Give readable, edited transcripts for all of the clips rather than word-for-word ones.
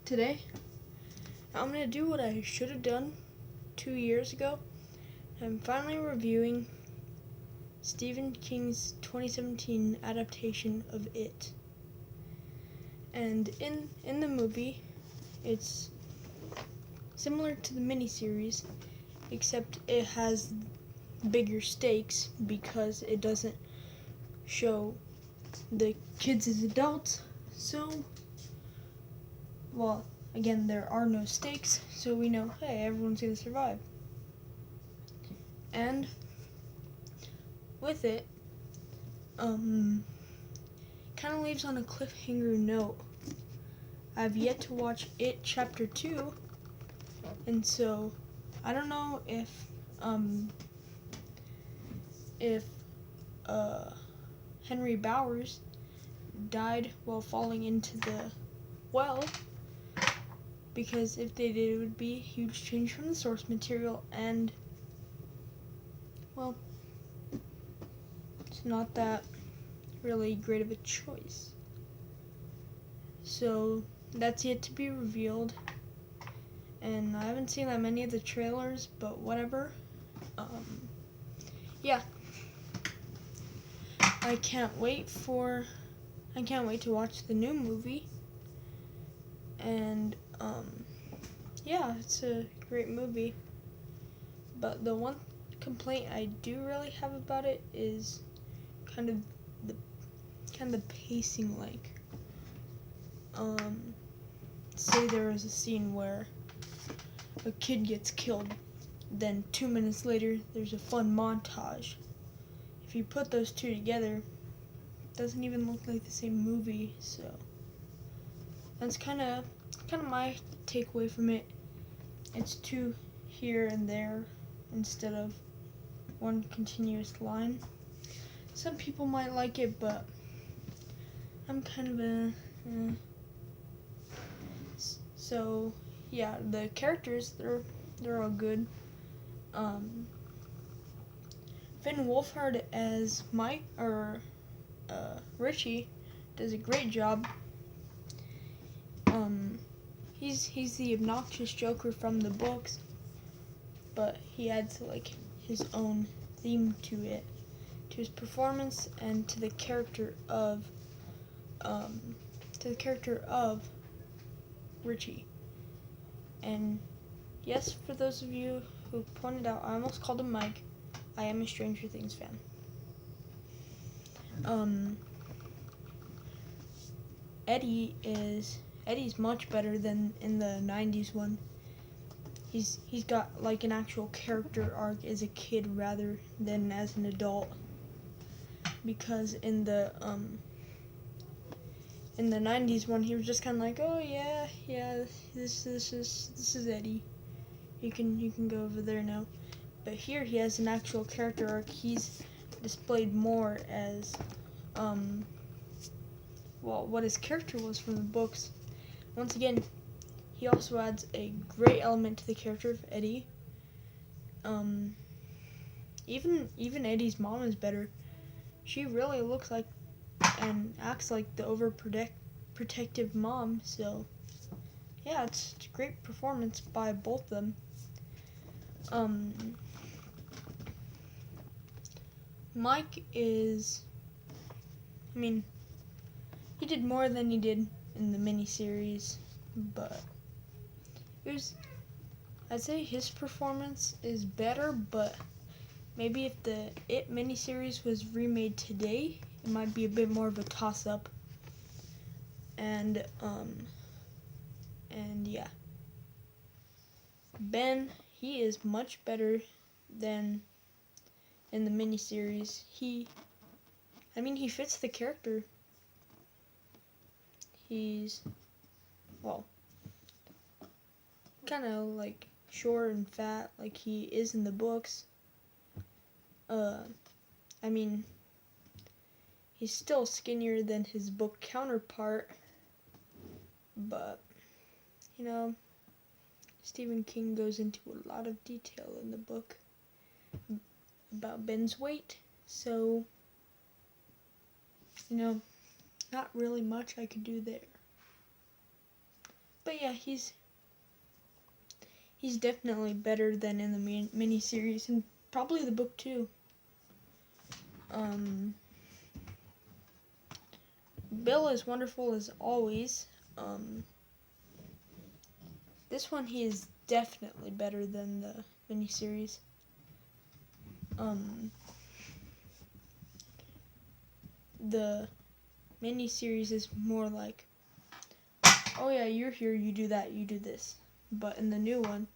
today I'm going to do what I should have done 2 years ago. I'm finally reviewing Stephen King's 2017 adaptation of It. And in the movie, it's similar to the miniseries, except it has bigger stakes because it doesn't show the kids as adults. So, well, again, there are no stakes, so we know, hey, everyone's gonna survive. And with it, kind of leaves on a cliffhanger note. I've yet to watch It Chapter 2, and so I don't know if Henry Bowers died while falling into the well, because if they did, it would be a huge change from the source material, and, well, it's not that really great of a choice. So that's yet to be revealed, and I haven't seen that many of the trailers, but whatever. Yeah, I can't wait to watch the new movie, and yeah, it's a great movie. But the one complaint I do really have about it is kind of the pacing. Like, say there is a scene where a kid gets killed, then 2 minutes later there's a fun montage. If you put those two together, it doesn't even look like the same movie. So that's kind of my takeaway from it. It's two here and there instead of one continuous line. Some people might like it, but I'm kind of So yeah, the characters, they're all good. Finn Wolfhard as Mike or Richie does a great job. He's the obnoxious Joker from the books, but he adds like his own theme to it, to his performance, and to the character of Richie. And yes, for those of you who pointed out, I almost called him Mike. I am a Stranger Things fan. Eddie's much better than in the 90s one. He's got like an actual character arc as a kid rather than as an adult. Because in the 90s one, he was just kind of like, oh yeah, this is Eddie. You can go over there now. But here he has an actual character arc. He's displayed more as what his character was from the books. Once again, he also adds a great element to the character of Eddie. Even Eddie's mom is better. She really looks like and acts like the overprotective mom. So yeah, it's a great performance by both of them. Mike is, he did more than he did in the miniseries, but I'd say his performance is better, but maybe if the It miniseries was remade today, it might be a bit more of a toss-up. And yeah. Ben, he is much better than in the miniseries. He fits the character. He's, well, kind of like short and fat like he is in the books. He's still skinnier than his book counterpart, but, Stephen King goes into a lot of detail in the book about Ben's weight, so, not really much I could do there. But yeah, he's definitely better than in the miniseries, and probably the book too. Bill is wonderful as always. This one he is definitely better than the miniseries. The miniseries is more like, oh yeah, you're here, you do that, you do this. But in the new one,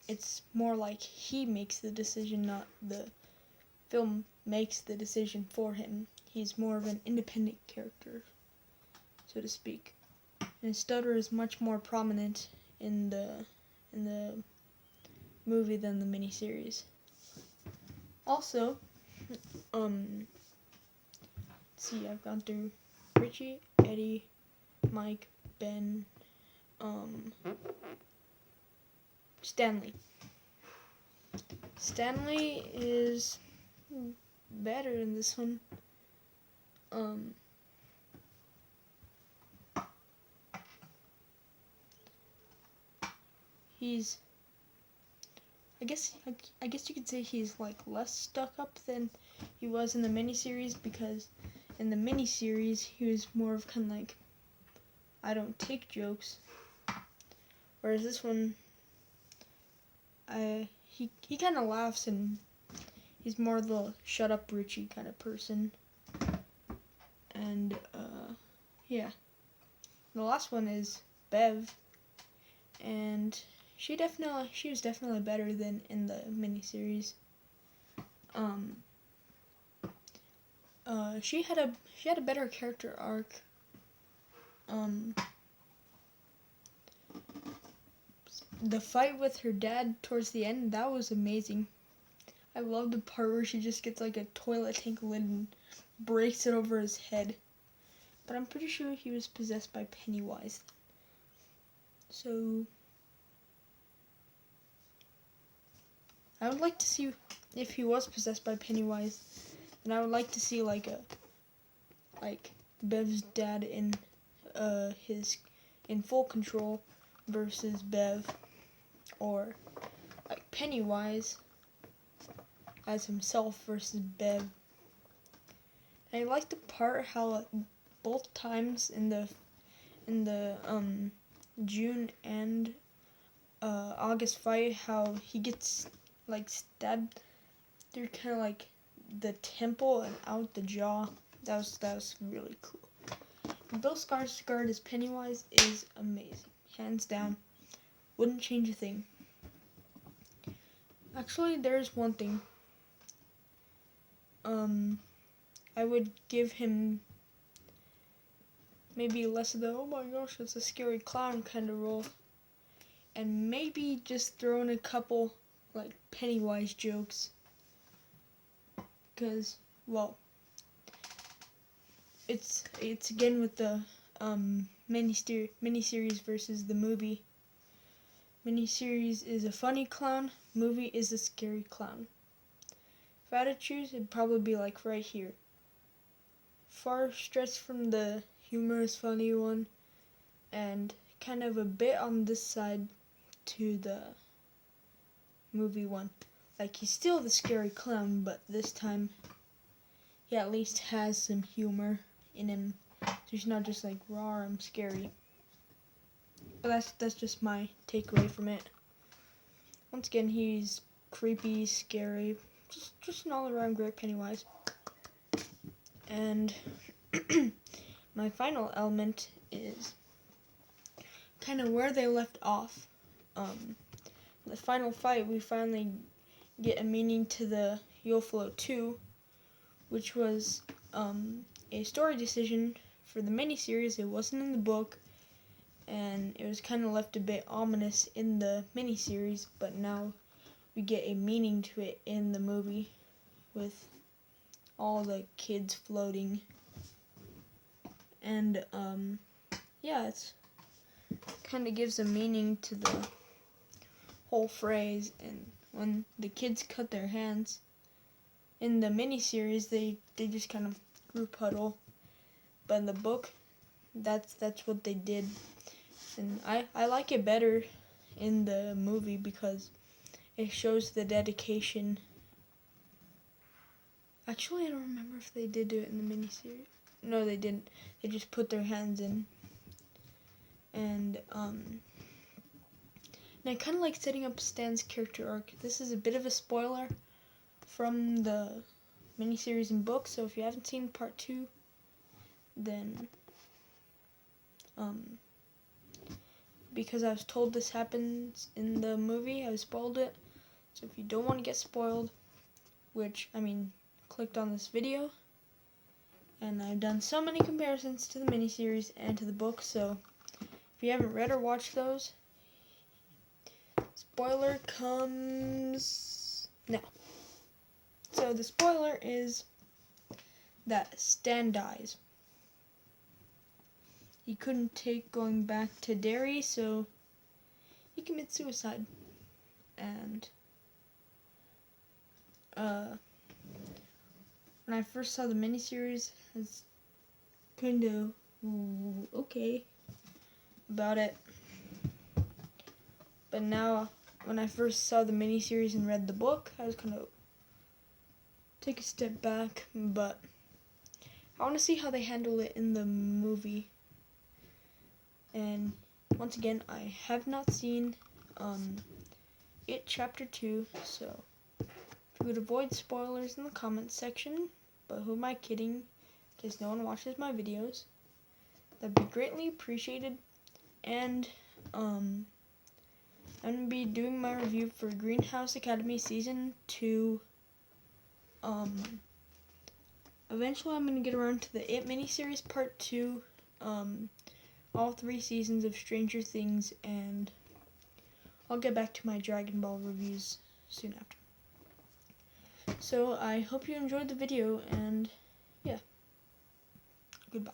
it's more like he makes the decision, not the film makes the decision for him. He's more of an independent character, so to speak. And his stutter is much more prominent in the movie than the miniseries. Also, let's see, I've gone through Richie, Eddie, Mike, Ben, Stanley. Stanley is better in this one. He's, I guess you could say he's like less stuck up than he was in the miniseries, because in the miniseries he was more of kind of like, I don't take jokes, whereas this one, he kind of laughs, and he's more the shut up Richie kind of person. And yeah, the last one is Bev, and she was definitely better than in the miniseries. She had a better character arc. The fight with her dad towards the end, that was amazing. I love the part where she just gets like a toilet tank lid and breaks it over his head. But I'm pretty sure he was possessed by Pennywise. So I would like to see if he was possessed by Pennywise. And I would like to see like Bev's dad in full control versus Bev, or like Pennywise as himself versus Bev. And I like the part how both times in the June and August fight, how he gets like stabbed through kind of like the temple and out the jaw. That was really cool. Bill Skarsgård as Pennywise is amazing, hands down. Wouldn't change a thing. Actually, there's one thing. I would give him maybe less of the, oh my gosh, it's a scary clown kind of role, and maybe just throw in a couple like Pennywise jokes, because, well, it's again with the miniseries versus the movie. Miniseries is a funny clown, movie is a scary clown. If I had to choose, it'd probably be like right here. Far stretched from the humorous funny one, and kind of a bit on this side to the movie one. Like, he's still the scary clown, but this time he at least has some humor in him. So he's not just like, raw, I'm scary. But that's just my takeaway from it. Once again, he's creepy, scary, just an all-around great Pennywise. And my final element is kind of where they left off. The final fight, we finally get a meaning to the YoFlo 2, which was a story decision for the miniseries. It wasn't in the book, and it was kind of left a bit ominous in the miniseries, but now we get a meaning to it in the movie with all the kids floating. And yeah, it's kind of gives a meaning to the whole phrase. And when the kids cut their hands in the miniseries, they just kind of group huddle, but in the book that's what they did, and I like it better in the movie because it shows the dedication. Actually, I don't remember if they did do it in the miniseries. No, they didn't. They just put their hands in, and I kind of like setting up Stan's character arc. This is a bit of a spoiler from the miniseries and book, so if you haven't seen part 2, then because I was told this happens in the movie, I was spoiled it. So if you don't want to get spoiled, which, I mean, clicked on this video, and I've done so many comparisons to the miniseries and to the book, so if you haven't read or watched those, spoiler comes now. So the spoiler is that Stan dies. He couldn't take going back to Derry, so he commits suicide. And when I first saw the miniseries, I was kind of okay about it. But now, when I first saw the miniseries and read the book, I was kind of take a step back. But I want to see how they handle it in the movie. And once again, I have not seen It Chapter 2, so if you would avoid spoilers in the comments section, but who am I kidding, because no one watches my videos, that'd be greatly appreciated. And I'm going to be doing my review for Greenhouse Academy Season 2. Eventually I'm going to get around to the It miniseries Part 2, all 3 seasons of Stranger Things, and I'll get back to my Dragon Ball reviews soon after. So I hope you enjoyed the video, and yeah, goodbye.